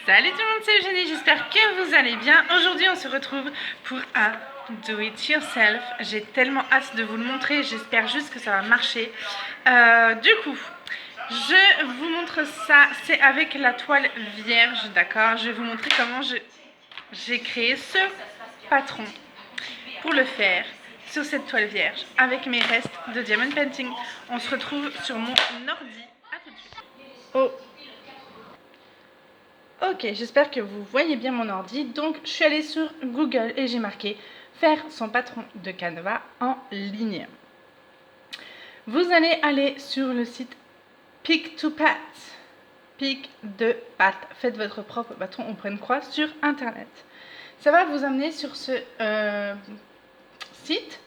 Salut tout le monde, c'est Eugénie, j'espère que vous allez bien. Aujourd'hui on se retrouve pour un do it yourself. J'ai tellement hâte de vous le montrer, j'espère juste que ça va marcher. Du coup, je vous montre ça, c'est avec la toile vierge, d'accord. Je vais vous montrer comment j'ai créé ce patron pour le faire sur cette toile vierge avec mes restes de diamond painting. On se retrouve sur mon ordi. À tout de suite. Oh. Ok, j'espère que vous voyez bien mon ordi. Donc, je suis allée sur Google et j'ai marqué faire son patron de Canva en ligne. Vous allez aller sur le site Pick to Pat. Pick de Pat. Faites votre propre patron au point de croix sur Internet. Ça va vous amener sur ce site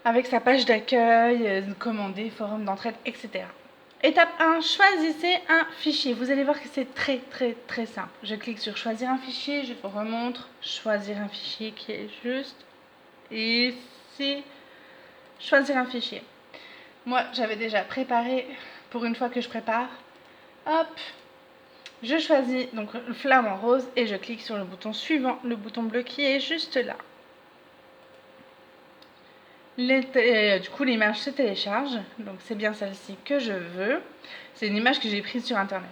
avec sa page d'accueil, commander, forum d'entraide, etc. Étape 1, choisissez un fichier. Vous allez voir que c'est très simple. Je clique sur choisir un fichier, je vous remontre choisir un fichier qui est juste ici. Choisir un fichier. Moi, j'avais déjà préparé pour une fois que je prépare. Hop, je choisis donc le flamant rose et je clique sur le bouton suivant, le bouton bleu qui est juste là. Du coup, l'image se télécharge, donc c'est bien celle-ci que je veux. C'est une image que j'ai prise sur internet.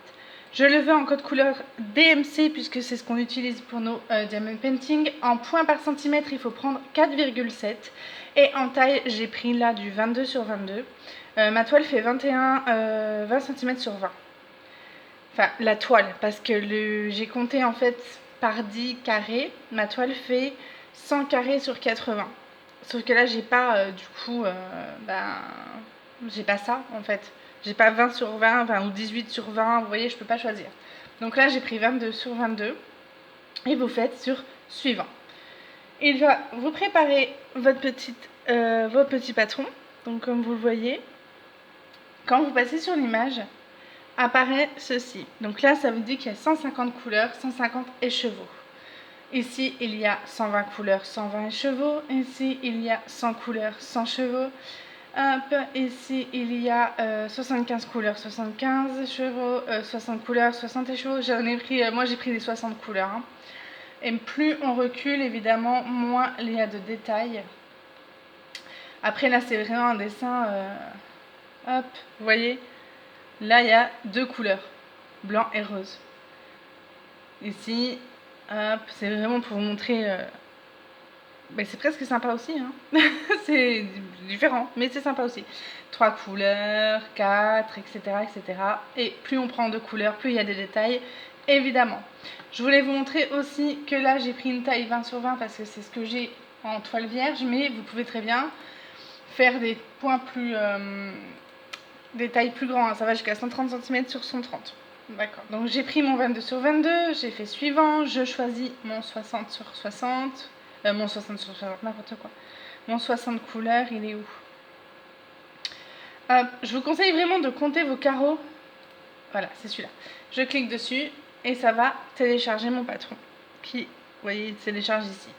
Je le veux en code couleur DMC puisque c'est ce qu'on utilise pour nos diamond painting. En points par centimètre, il faut prendre 4,7 et en taille, j'ai pris là du 22 sur 22. Ma toile fait 20 cm sur 20. Enfin, la toile, parce que j'ai compté en fait par 10 carrés. Ma toile fait 100 carrés sur 80. Sauf que là, j'ai pas, j'ai pas ça, en fait. J'ai pas 20 sur 20, ou 18 sur 20, vous voyez, je peux pas choisir. Donc là, j'ai pris 22 sur 22, et vous faites sur suivant. Il va vous préparer votre petit patron, donc comme vous le voyez. Quand vous passez sur l'image, apparaît ceci. Donc là, ça vous dit qu'il y a 150 couleurs, 150 écheveaux. Ici, il y a 120 couleurs, 120 écheveaux. Ici, il y a 100 couleurs, 100 chevaux. Hop, ici, il y a 75 couleurs, 75 chevaux, 60 couleurs, 60 chevaux. Moi, j'ai pris les 60 couleurs. Hein. Et plus on recule, évidemment, moins il y a de détails. Après, là, c'est vraiment un dessin. Hop, vous voyez, là, il y a deux couleurs, blanc et rose. Ici, hop, c'est vraiment pour vous montrer... c'est presque sympa aussi, hein. C'est différent, mais c'est sympa aussi. 3 couleurs, 4, etc., etc. Et plus on prend de couleurs, plus il y a des détails, évidemment. Je voulais vous montrer aussi que là, j'ai pris une taille 20 sur 20 parce que c'est ce que j'ai en toile vierge, mais vous pouvez très bien faire des points plus... des tailles plus grandes, hein. Ça va jusqu'à 130 cm sur 130. D'accord, donc j'ai pris mon 22 sur 22, j'ai fait suivant, je choisis mon 60 sur 60, mon 60 sur 60, n'importe quoi. Mon 60 couleurs, il est où? Je vous conseille vraiment de compter vos carreaux. Voilà, c'est celui-là. Je clique dessus et ça va télécharger mon patron. Qui, vous voyez, il télécharge ici.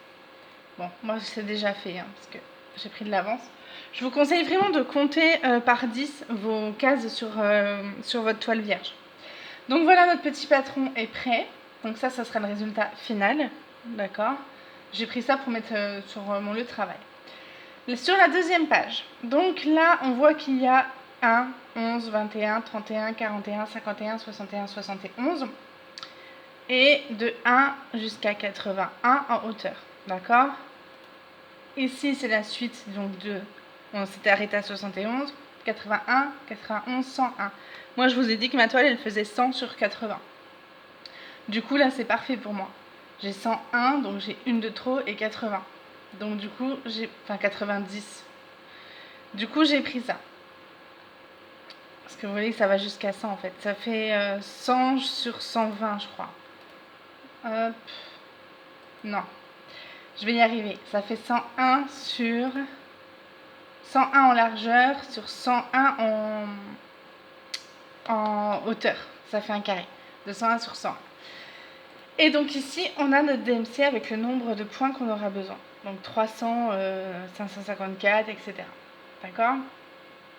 Bon, moi c'est déjà fait, hein, parce que j'ai pris de l'avance. Je vous conseille vraiment de compter par 10 vos cases sur votre toile vierge. Donc voilà, notre petit patron est prêt. Donc ça sera le résultat final. D'accord. J'ai pris ça pour mettre sur mon lieu de travail. Sur la deuxième page, donc là, on voit qu'il y a 1, 11, 21, 31, 41, 51, 61, 71. Et de 1 jusqu'à 81 en hauteur. D'accord. Ici, c'est la suite donc on s'était arrêté à 71, 81, 91, 101. Moi, je vous ai dit que ma toile, elle faisait 100 sur 80. Du coup, là, c'est parfait pour moi. J'ai 101, donc j'ai une de trop et 80. Donc du coup, 90. Du coup, j'ai pris ça. Parce que vous voyez que ça va jusqu'à 100 en fait. Ça fait 100 sur 120, je crois. Hop. Non. Je vais y arriver. Ça fait 101 sur... 101 en largeur sur 101 en hauteur. Ça fait un carré. De 101 sur 100. Et donc ici, on a notre DMC avec le nombre de points qu'on aura besoin. Donc 300, 554, etc. D'accord.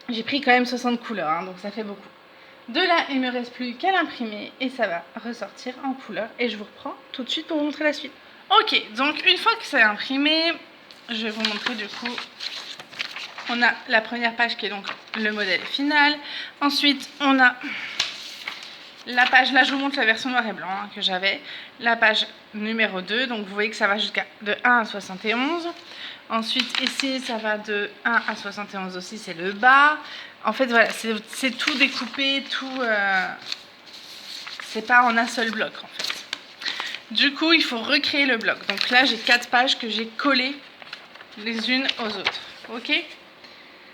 J'ai pris quand même 60 couleurs, hein, donc ça fait beaucoup. De là, il ne me reste plus qu'à l'imprimer et ça va ressortir en couleur. Et je vous reprends tout de suite pour vous montrer la suite. Ok, donc une fois que c'est imprimé, je vais vous montrer du coup. On a la première page qui est donc le modèle final. Ensuite, on a la page, là je vous montre la version noir et blanc hein, que j'avais. La page numéro 2, donc vous voyez que ça va jusqu'à de 1 à 71. Ensuite ici ça va de 1 à 71 aussi, c'est le bas. En fait voilà, c'est tout découpé, tout... c'est pas en un seul bloc en fait. Du coup il faut recréer le bloc. Donc là j'ai 4 pages que j'ai collées les unes aux autres. Ok ?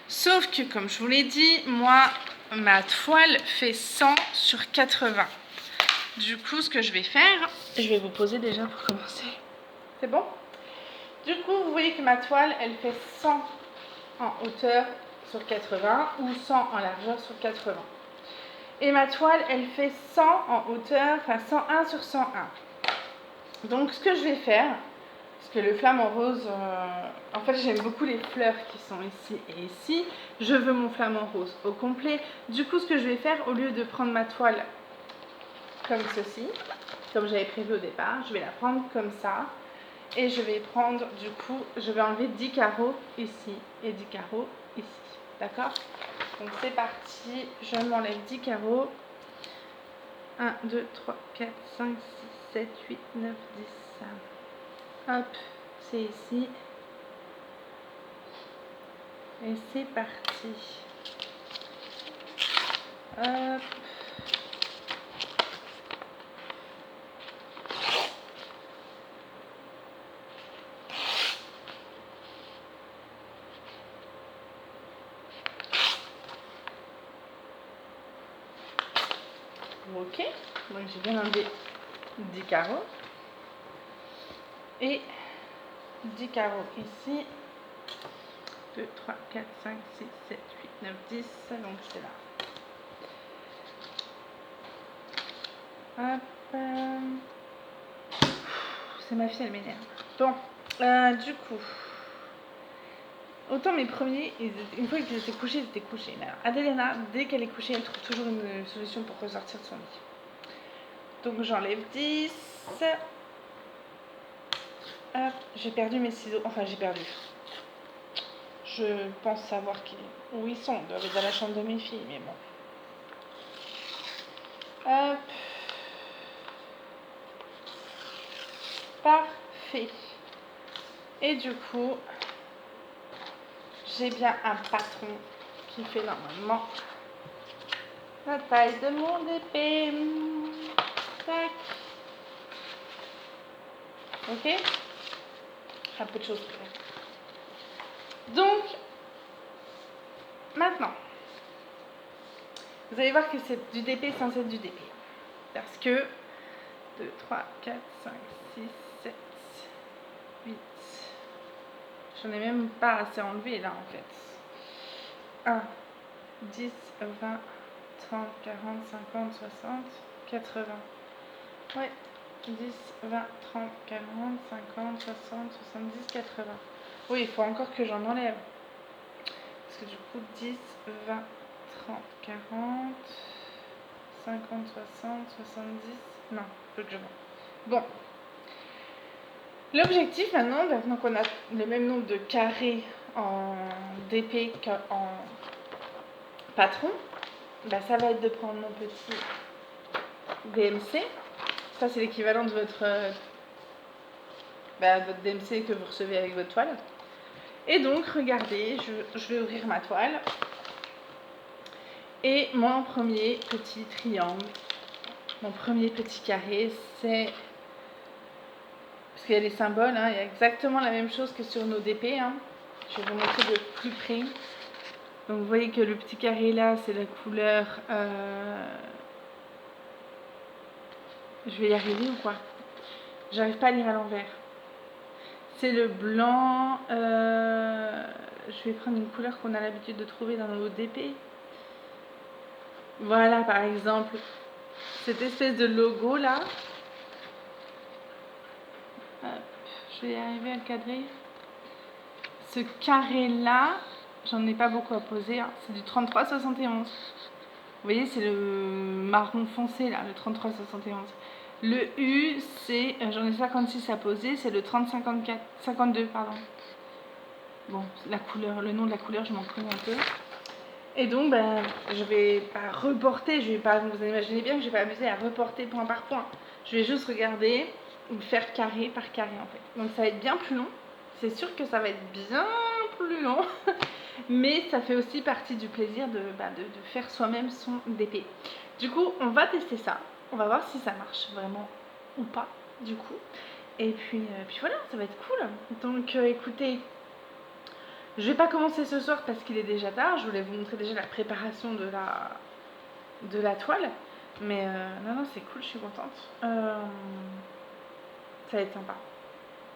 Sauf que comme je vous l'ai dit, moi ma toile fait 100 sur 80. Du coup ce que je vais faire, je vais vous poser déjà pour commencer. C'est bon ? Du coup vous voyez que ma toile elle fait 100 en hauteur sur 80 ou 100 en largeur sur 80. Et ma toile elle fait 100 en hauteur, enfin 101 sur 101. Donc ce que je vais faire, parce que le flamant rose, en fait j'aime beaucoup les fleurs qui sont ici et ici. Je veux mon flamant rose au complet. Du coup ce que je vais faire, au lieu de prendre ma toile comme ceci, comme j'avais prévu au départ, je vais la prendre comme ça. Et je vais prendre, du coup, je vais enlever 10 carreaux ici et 10 carreaux ici. D'accord? Donc c'est parti, je m'enlève 10 carreaux. 1, 2, 3, 4, 5, 6, 7, 8, 9, 10. Hop, c'est ici. Et c'est parti. Hop. Ok, donc j'ai bien enlevé 10 carreaux. Et 10 carreaux ici. 2, 3, 4, 5, 6, 7, 8, 9, 10. Donc c'est là. Hop. C'est ma fille, elle m'énerve. Bon, du coup, autant mes premiers, une fois qu'ils étaient couchés, ils étaient couchés. Mais alors, Adelena, dès qu'elle est couchée, elle trouve toujours une solution pour ressortir de son lit. Donc j'enlève 10. Hop, j'ai perdu mes ciseaux. Enfin, j'ai perdu. Je pense savoir où ils sont. Ils doivent être dans la chambre de mes filles, mais bon. Hop. Parfait. Et du coup, j'ai bien un patron qui fait normalement la taille de mon épée. Tac. Ok. Un peu de choses près. Donc, maintenant, vous allez voir que c'est du DP sans être du DP. Parce que 2, 3, 4, 5, 6, 7, 8. J'en ai même pas assez enlevé là en fait. 1, 10, 20, 30, 40, 50, 60, 80. Ouais, 10, 20, 30, 40, 50, 60, 70, 80. Oui, il faut encore que j'en enlève. Parce que du coup, 10, 20, 30, 40, 50, 60, 70... Non, faut que je vois. Bon. L'objectif maintenant qu'on a le même nombre de carrés en DP qu'en patron, bah, ça va être de prendre mon petit DMC. Ça, c'est l'équivalent de votre DMC que vous recevez avec votre toile. Et donc, regardez, je vais ouvrir ma toile. Et mon premier petit triangle, mon premier petit carré, c'est... Parce qu'il y a les symboles, hein, il y a exactement la même chose que sur nos DP. Hein. Je vais vous montrer de plus près. Donc vous voyez que le petit carré là, c'est la couleur... Je vais y arriver ou quoi? J'arrive pas à lire à l'envers. C'est le blanc. Je vais prendre une couleur qu'on a l'habitude de trouver dans nos DP. Voilà, par exemple, cette espèce de logo là. Hop, je vais y arriver à le cadrer. Ce carré là, j'en ai pas beaucoup à poser. Hein. C'est du 33-71. Vous voyez, c'est le marron foncé là, le 33,71. Le U, c'est, j'en ai 56 à poser, c'est le 30,54, 52, pardon. Bon, la couleur, le nom de la couleur, je m'en connais un peu. Et donc, ben, je vais pas reporter, je vais pas, vous imaginez bien que je vais pas amuser à reporter point par point. Je vais juste regarder ou faire carré par carré en fait. Donc ça va être bien plus long. C'est sûr que ça va être bien plus long. Mais ça fait aussi partie du plaisir de faire soi-même son DP. Du coup, on va tester ça. On va voir si ça marche vraiment ou pas, du coup. Et puis voilà, ça va être cool. Donc écoutez, je vais pas commencer ce soir parce qu'il est déjà tard. Je voulais vous montrer déjà la préparation de la toile. Mais non, c'est cool, je suis contente. Ça va être sympa.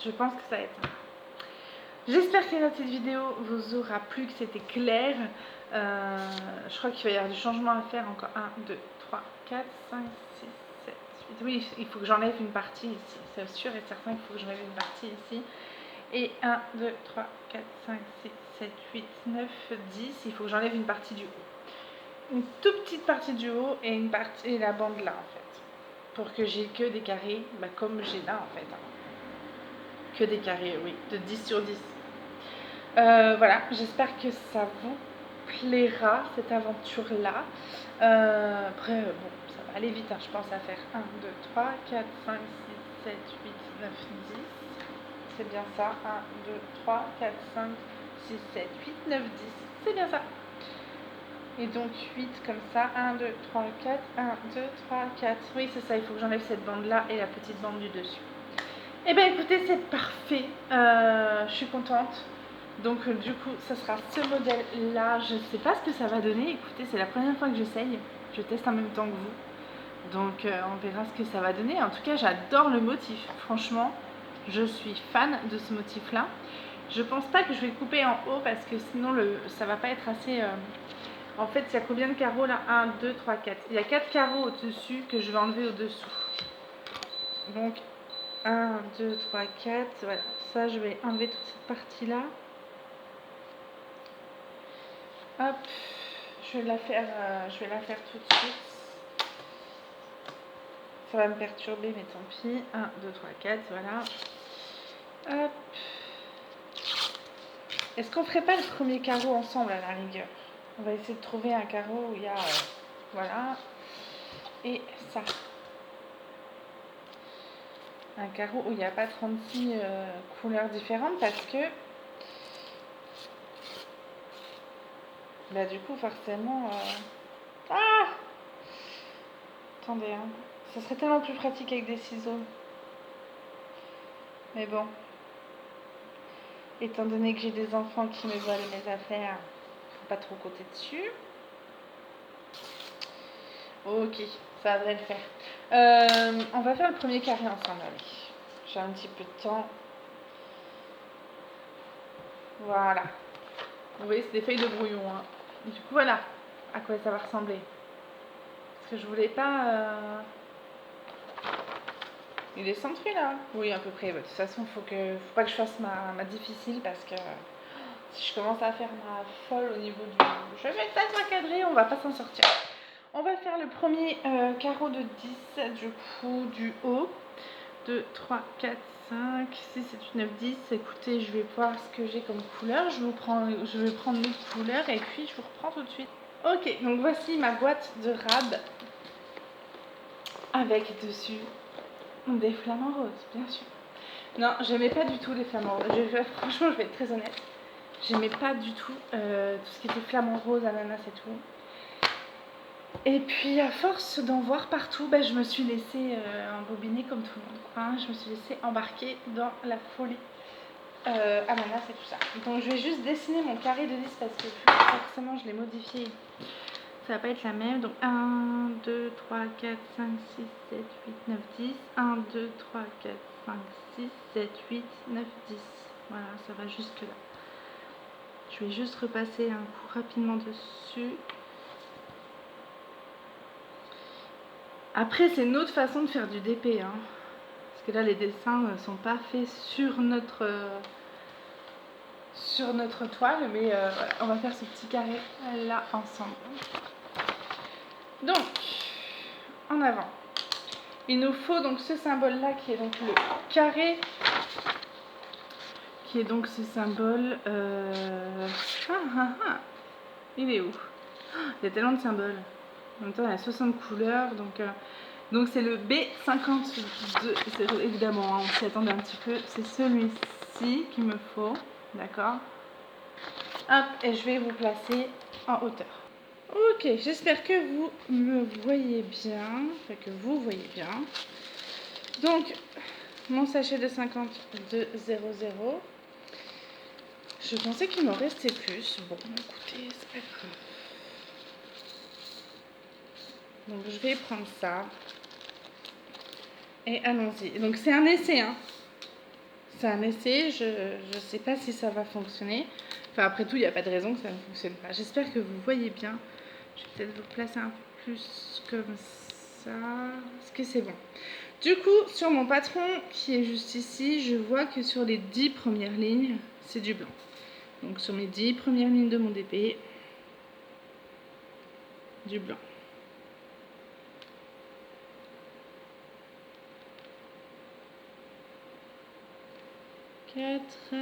Je pense que ça va être sympa. J'espère que cette vidéo vous aura plu, que c'était clair. Je crois qu'il va y avoir du changement à faire encore. 1, 2, 3, 4, 5, 6, 7, 8. Oui, il faut que j'enlève une partie ici. C'est sûr et certain qu'il faut que j'enlève une partie ici. Et 1, 2, 3, 4, 5, 6, 7, 8, 9, 10. Il faut que j'enlève une partie du haut. Une toute petite partie du haut et une partie et la bande là en fait. Pour que j'ai que des carrés, comme j'ai là en fait. Que des carrés, oui, de 10 sur 10. Voilà, j'espère que ça vous plaira, cette aventure-là. Après, bon, ça va aller vite, hein, je pense à faire 1, 2, 3, 4, 5, 6, 7, 8, 9, 10. C'est bien ça, 1, 2, 3, 4, 5, 6, 7, 8, 9, 10. C'est bien ça. Et donc 8 comme ça, 1, 2, 3, 4, 1, 2, 3, 4. Oui, c'est ça, il faut que j'enlève cette bande-là et la petite bande du dessus. Eh bien écoutez, c'est parfait, je suis contente. Donc du coup, ça sera ce modèle-là. Je ne sais pas ce que ça va donner. Écoutez, c'est la première fois que j'essaye. Je teste en même temps que vous. Donc on verra ce que ça va donner. En tout cas, j'adore le motif. Franchement, je suis fan de ce motif-là. Je pense pas que je vais le couper en haut parce que sinon ça va pas être assez... En fait, il y a combien de carreaux là? 1, 2, 3, 4. Il y a 4 carreaux au-dessus que je vais enlever au-dessous. Donc 1, 2, 3, 4. Voilà. Ça, je vais enlever toute cette partie-là. Hop, je vais la faire tout de suite. Ça va me perturber, mais tant pis. 1, 2, 3, 4, voilà. Hop. Est-ce qu'on ferait pas le premier carreau ensemble à la rigueur? On va essayer de trouver un carreau où il y a... voilà. Et ça. Un carreau où il n'y a pas 36 couleurs différentes parce que... Bah du coup, forcément... Ah! Attendez, hein. Ça serait tellement plus pratique avec des ciseaux. Mais bon. Étant donné que j'ai des enfants qui me volent mes affaires, faut pas trop compter dessus. Ok, ça devrait le faire. On va faire le premier carré ensemble, allez. J'ai un petit peu de temps. Voilà. Vous voyez, c'est des feuilles de brouillon. Hein. Du coup, voilà à quoi ça va ressembler. Parce que je voulais pas... Il est centré là? Oui, à peu près. De toute façon, faut pas que je fasse ma difficile parce que si je commence à faire ma folle au niveau du... Je vais mettre ça encadré, on va pas s'en sortir. On va faire le premier carreau de 10 du coup du haut. 2, 3, 4, 5, 6, 7, 8, 9, 10. Écoutez, je vais voir ce que j'ai comme couleur. Je vais prendre l'autre couleur et puis je vous reprends tout de suite. Ok, donc voici ma boîte de rab avec dessus des flamants roses, bien sûr. Non, j'aimais pas du tout les flamants roses. Franchement, je vais être très honnête. J'aimais pas du tout tout ce qui était flamant rose, ananas et tout. Et puis à force d'en voir partout, je me suis laissée embobiner comme tout le monde. Hein. Je me suis laissée embarquer dans la folie ananas et tout ça. Donc je vais juste dessiner mon carré de 10 parce que forcément je l'ai modifié. Ça va pas être la même. Donc 1, 2, 3, 4, 5, 6, 7, 8, 9, 10. 1, 2, 3, 4, 5, 6, 7, 8, 9, 10. Voilà, ça va jusque là. Je vais juste repasser un coup rapidement dessus. Après, c'est une autre façon de faire du DP. Hein. Parce que là, les dessins ne sont pas faits sur notre toile. Mais voilà, on va faire ce petit carré là ensemble. Donc, en avant. Il nous faut donc ce symbole-là qui est donc le carré, qui est donc ce symbole... Il est où? Il y a tellement de symboles. En même temps, il y a 60 couleurs, donc c'est le B52, évidemment, hein, on s'y attendait un petit peu. C'est celui-ci qu'il me faut, d'accord? Hop, et je vais vous placer en hauteur. Ok, j'espère que vous me voyez bien, enfin que vous voyez bien. Donc, mon sachet de 50 de 00. Je pensais qu'il m'en restait plus. Bon, écoutez, c'est pas grave. Donc, je vais prendre ça. Et allons-y. Donc, c'est un essai, hein. C'est un essai. Je sais pas si ça va fonctionner. Enfin, après tout, il n'y a pas de raison que ça ne fonctionne pas. J'espère que vous voyez bien. Je vais peut-être vous placer un peu plus comme ça. Est-ce que c'est bon? Du coup, sur mon patron qui est juste ici, je vois que sur les 10 premières lignes, c'est du blanc. Donc sur mes 10 premières lignes de mon DP, du blanc. Quatre,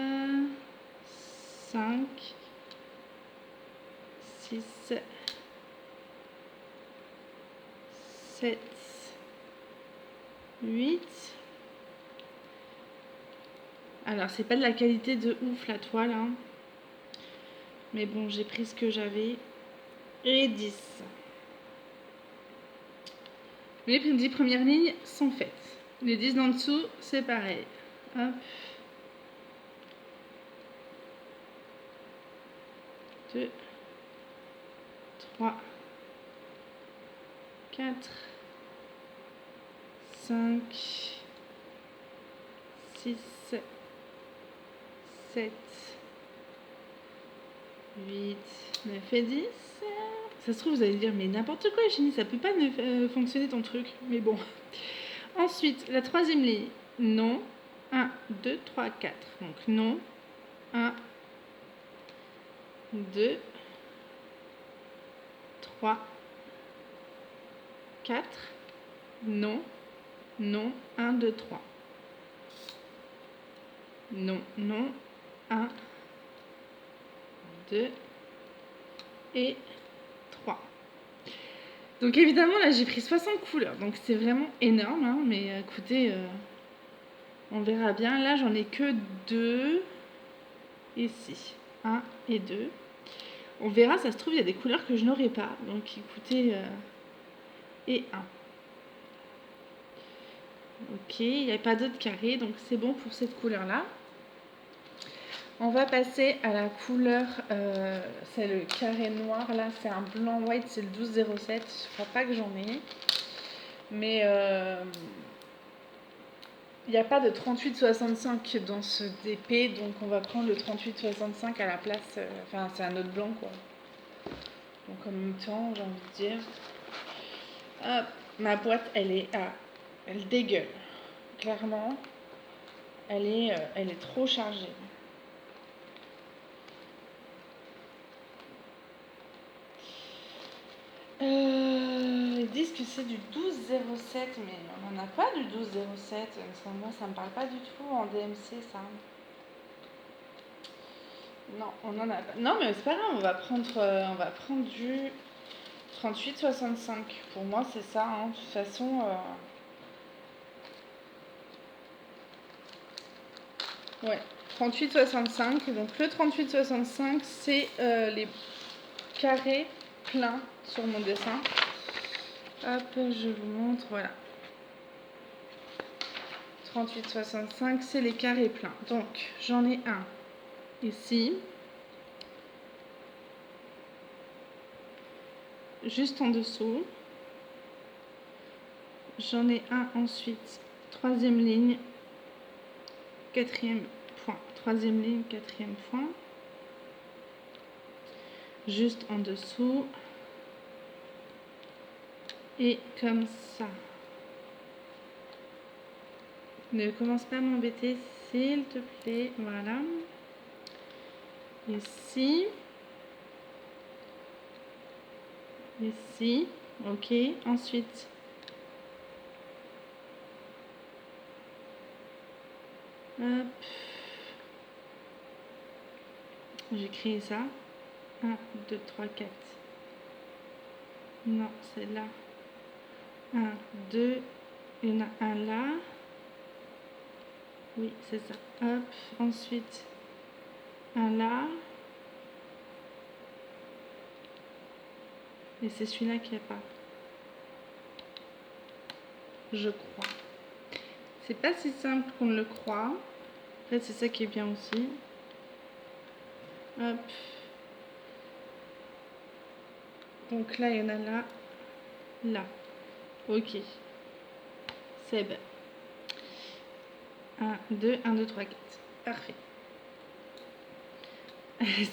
5, 6, 7, 8. Alors, c'est pas de la qualité de ouf la toile, hein. Mais bon, j'ai pris ce que j'avais. Et 10. Les 10 premières lignes sont faites. Les 10 d'en dessous, c'est pareil. Hop. 2, 3, 4, 5, 6, 7, 8, 9 et 10. Ça se trouve, vous allez dire, mais n'importe quoi, Jenny, ça peut pas fonctionner ton truc. Mais bon. Ensuite, la troisième ligne, non. 1, 2, 3, 4. Donc non. 1, 2, 3, 4. Non. Non. 1, 2, 3. Non. Non. 1, 2 et 3. Donc évidemment, là, j'ai pris 60 couleurs. Donc c'est vraiment énorme, hein, mais écoutez, on verra bien. Là, j'en ai que 2 ici. 1 et 2. On verra, ça se trouve, il y a des couleurs que je n'aurai pas. Donc écoutez, et 1. Ok, il n'y a pas d'autres carrés, donc c'est bon pour cette couleur-là. On va passer à la couleur, c'est le carré noir, là c'est un blanc white, c'est le 1207, je crois pas que j'en ai. Mais il n'y a pas de 3865 dans ce DP, donc on va prendre le 3865 à la place, enfin c'est un autre blanc quoi. Donc en même temps, j'ai envie de dire, hop, ma boîte elle dégueule, clairement, elle est trop chargée. Ils disent que c'est du 1207, mais on n'en a pas du 1207. Moi, ça me parle pas du tout en DMC, ça. Non, on en a pas. Non, mais c'est pas grave, on va prendre du 3865. Pour moi, c'est ça. Hein. De toute façon, ouais, 3865. Donc le 3865, c'est les carrés pleins sur mon dessin. Hop, je vous montre, voilà. 3865, c'est les carrés pleins. Donc, j'en ai un ici. Juste en dessous. J'en ai un ensuite. Troisième ligne. Quatrième point. Troisième ligne, quatrième point. Juste en dessous. Et comme ça. Ne commence pas à m'embêter, s'il te plaît. Voilà. Ici. Ici. Ok, ensuite. Hop. J'ai créé ça. 1, 2, 3, 4. Non, c'est là. 1, 2. Il y en a un là. Oui, c'est ça. Hop. Ensuite, un là. Et c'est celui-là qui n'est pas. Je crois. C'est pas si simple qu'on le croit. En fait, c'est ça qui est bien aussi. Hop. Donc là, il y en a là. Là. Ok. C'est bon. 1, 2, 1, 2, 3, 4. Parfait.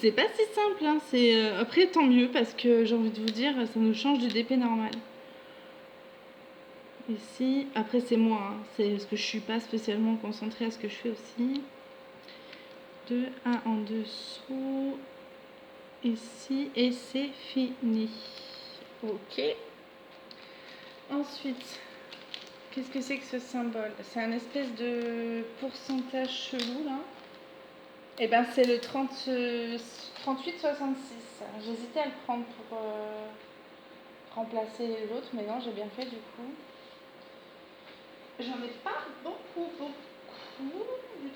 C'est pas si simple, hein. Après, tant mieux, parce que j'ai envie de vous dire, ça nous change du DP normal. Ici, après c'est moi, hein. C'est parce que je suis pas spécialement concentrée à ce que je fais aussi. 2, 1 en dessous, ici, et c'est fini. Ok. Ensuite, qu'est-ce que c'est que ce symbole? C'est un espèce de pourcentage chelou là. Et ben c'est le 38,66. J'hésitais à le prendre pour remplacer l'autre, mais non, j'ai bien fait du coup. J'en ai pas beaucoup du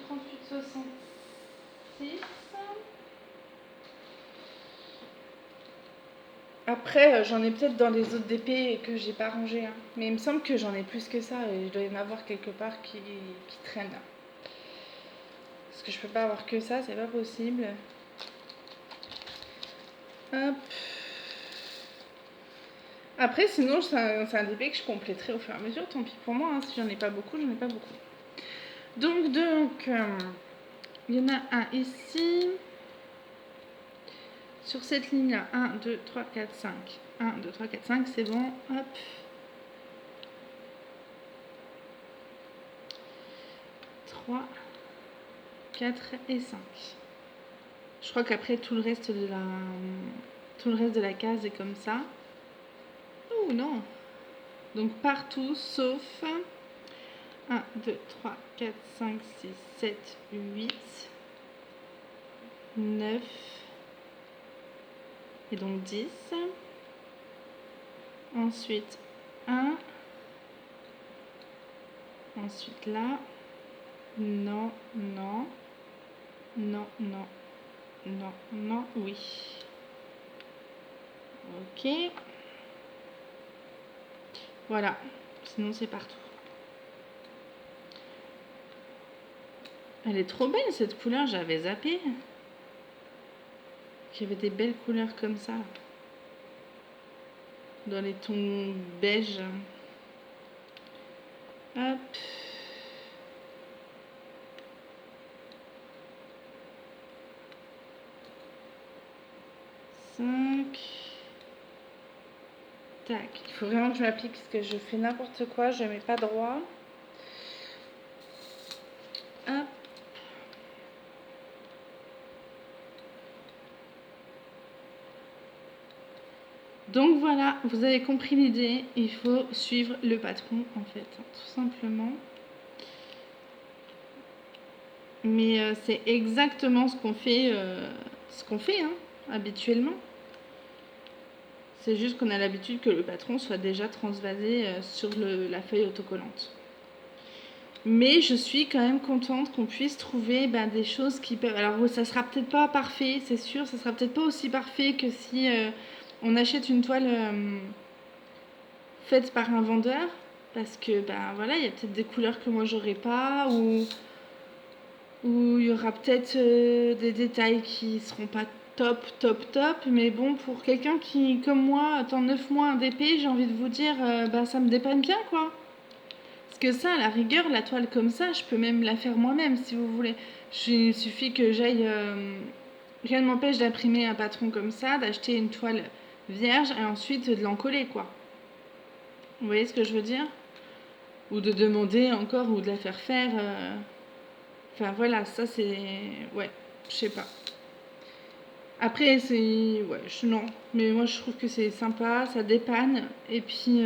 38,66. Après, j'en ai peut-être dans les autres DP que j'ai pas rangé, hein. Mais il me semble que j'en ai plus que ça et je dois y en avoir quelque part qui traîne. Parce que je peux pas avoir que ça, c'est pas possible. Hop. Après, sinon, c'est un DP que je compléterai au fur et à mesure. Tant pis pour moi, hein. Si j'en ai pas beaucoup, j'en ai pas beaucoup. Donc, il y en a un ici. Sur cette ligne-là, 1, 2, 3, 4, 5. 1, 2, 3, 4, 5, c'est bon. Hop. 3, 4 et 5. Je crois qu'après, tout le reste de la case est comme ça. Oh non. Donc partout, sauf 1, 2, 3, 4, 5, 6, 7, 8, 9 et donc 10. Ensuite 1. Ensuite là. Non, non. Non, non. Non, non, oui. Ok. Voilà. Sinon c'est partout. Elle est trop belle cette couleur, j'avais zappé. Qu'il y avait des belles couleurs comme ça. Dans les tons beige. Hop. Tac. Il faut vraiment que je m'applique parce que je fais n'importe quoi, je mets pas droit. Hop. Donc voilà, vous avez compris l'idée, il faut suivre le patron en fait, tout simplement. Mais c'est exactement ce qu'on fait, hein, habituellement. C'est juste qu'on a l'habitude que le patron soit déjà transvasé sur la feuille autocollante. Mais je suis quand même contente qu'on puisse trouver des choses qui peuvent... Alors ça sera peut-être pas parfait, c'est sûr, ça sera peut-être pas aussi parfait que si on achète une toile faite par un vendeur. Parce que voilà, il y a peut-être des couleurs que moi j'aurais pas, ou il y aura peut-être des détails qui seront pas top, mais bon, pour quelqu'un qui, comme moi, attend 9 mois un DP, j'ai envie de vous dire, ça me dépanne bien, quoi. Parce que ça, à la rigueur, la toile comme ça, je peux même la faire moi-même, si vous voulez. Il suffit que j'aille... rien ne m'empêche d'imprimer un patron comme ça, d'acheter une toile vierge, et ensuite de l'encoller, quoi. Vous voyez ce que je veux dire? Ou de demander encore, ou de la faire faire... Enfin, voilà, ça, c'est... Ouais, je sais pas. Après, c'est... Ouais, non. Mais moi, je trouve que c'est sympa, ça dépanne. Et puis,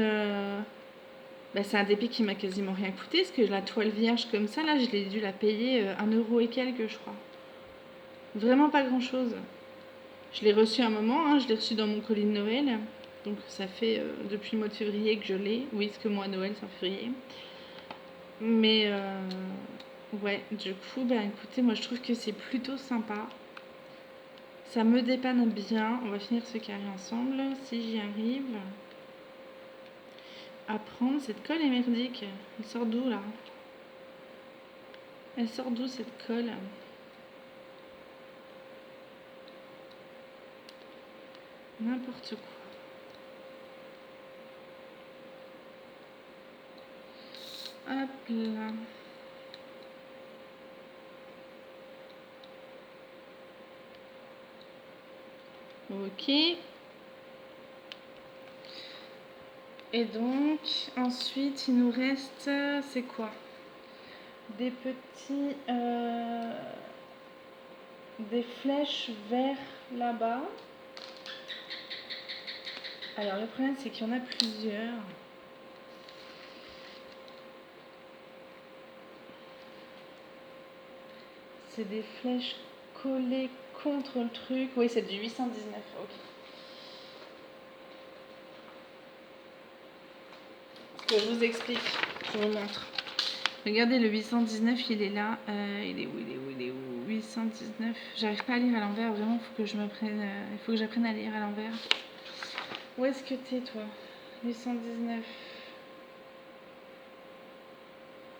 bah, c'est un dépôt qui m'a quasiment rien coûté. Parce que la toile vierge comme ça, là, je l'ai dû la payer 1 € et quelques, je crois. Vraiment pas grand-chose. Je l'ai reçu un moment, hein, je l'ai reçu dans mon colis de Noël. Donc ça fait depuis le mois de février que je l'ai. Oui, parce que moi, Noël, c'est en février. Mais ouais, du coup, bah écoutez, moi je trouve que c'est plutôt sympa. Ça me dépanne bien. On va finir ce carré ensemble, si j'y arrive. À prendre, cette colle est merdique. Elle sort d'où là? Elle sort d'où cette colle? N'importe quoi. Hop là. Ok. Et donc, ensuite, il nous reste, c'est quoi? Des petits... des flèches vers là-bas. Alors, le problème, c'est qu'il y en a plusieurs. C'est des flèches collées contre le truc. Oui, c'est du 819, ok. Que je vous explique, je vous montre. Regardez, le 819, il est là. Il est où? 819. J'arrive pas à lire à l'envers. Vraiment, faut que je me prenne. Il faut que j'apprenne à lire à l'envers. Où est-ce que t'es, toi? 819.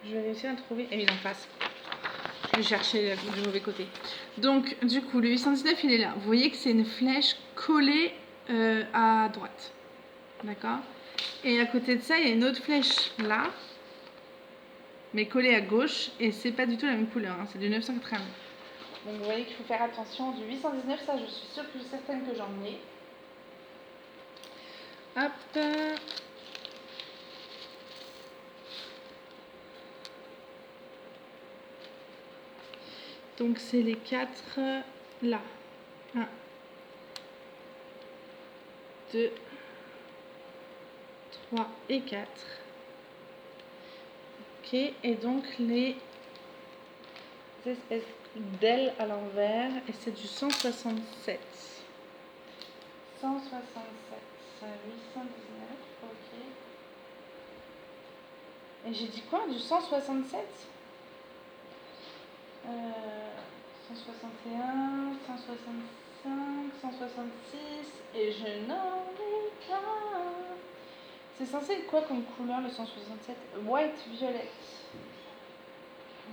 Je vais réussir à le trouver. Et il est en face. Je vais chercher du mauvais côté. Donc, du coup, le 819, il est là. Vous voyez que c'est une flèche collée à droite. D'accord? Et à côté de ça, il y a une autre flèche là, mais collée à gauche, et c'est pas du tout la même couleur, hein, c'est du 980. Donc vous voyez qu'il faut faire attention. Du 819, ça, je suis sûre que certaine que j'en ai. Hop. Donc c'est les 4 là. 1, 2, 3 et 4. Ok, et donc les espèces d'ailes à l'envers, et c'est du 167. 167, 819, ok. Et j'ai dit quoi? Du 167? 161, 165, 166, et je n'en ai qu'un. C'est censé être quoi comme couleur le 167? White violet.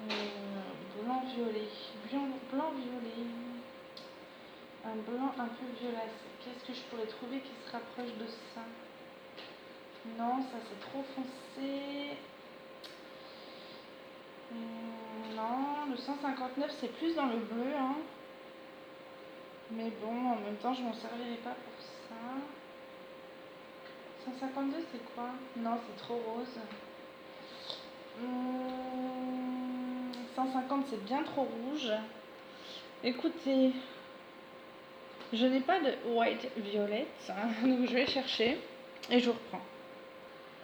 Blanc violet. Blanc violet. Un blanc un peu violacé. Qu'est-ce que je pourrais trouver qui se rapproche de ça? Non, ça c'est trop foncé. Non, le 159 c'est plus dans le bleu, hein. Mais bon, en même temps, je m'en servirai pas pour ça. 152 c'est quoi? Non, c'est trop rose. 150 c'est bien trop rouge. Écoutez, je n'ai pas de white violet, hein, donc je vais chercher et je vous reprends.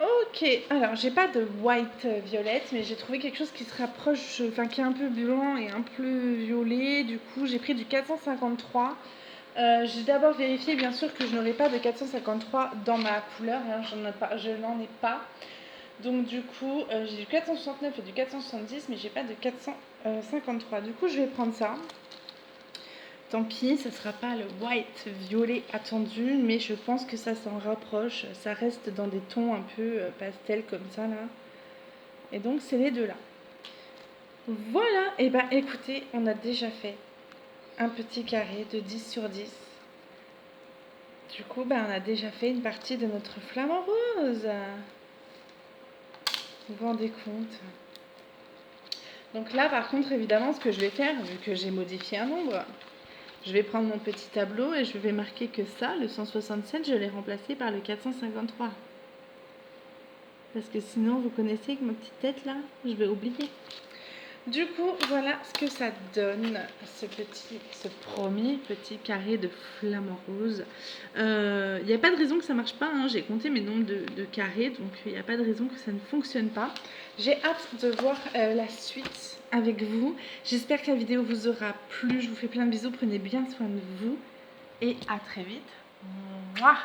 Ok, alors j'ai pas de white violette, mais j'ai trouvé quelque chose qui se rapproche, enfin qui est un peu blanc et un peu violet. Du coup, j'ai pris du 453. J'ai d'abord vérifié bien sûr que je n'aurais pas de 453 dans ma couleur, hein, je n'en ai pas. Donc du coup, j'ai du 469 et du 470, mais j'ai pas de 453. Du coup, je vais prendre ça. Tant pis, ça sera pas le white violet attendu, mais je pense que ça s'en rapproche. Ça reste dans des tons un peu pastel comme ça là. Et donc c'est les deux là. Voilà, et ben écoutez, on a déjà fait un petit carré de 10 sur 10. Du coup, ben, on a déjà fait une partie de notre flamant rose. Vous vous rendez compte? Donc là, par contre, évidemment, ce que je vais faire, vu que j'ai modifié un nombre, je vais prendre mon petit tableau et je vais marquer que ça, le 167, je l'ai remplacé par le 453. Parce que sinon, vous connaissez avec ma petite tête là, je vais oublier. Du coup, voilà ce que ça donne, ce premier petit carré de flamant rose. Il n'y a pas de raison que ça marche pas, hein. J'ai compté mes nombres de carrés, donc il n'y a pas de raison que ça ne fonctionne pas. J'ai hâte de voir la suite avec vous. J'espère que la vidéo vous aura plu. Je vous fais plein de bisous, prenez bien soin de vous et à très vite. Mouah.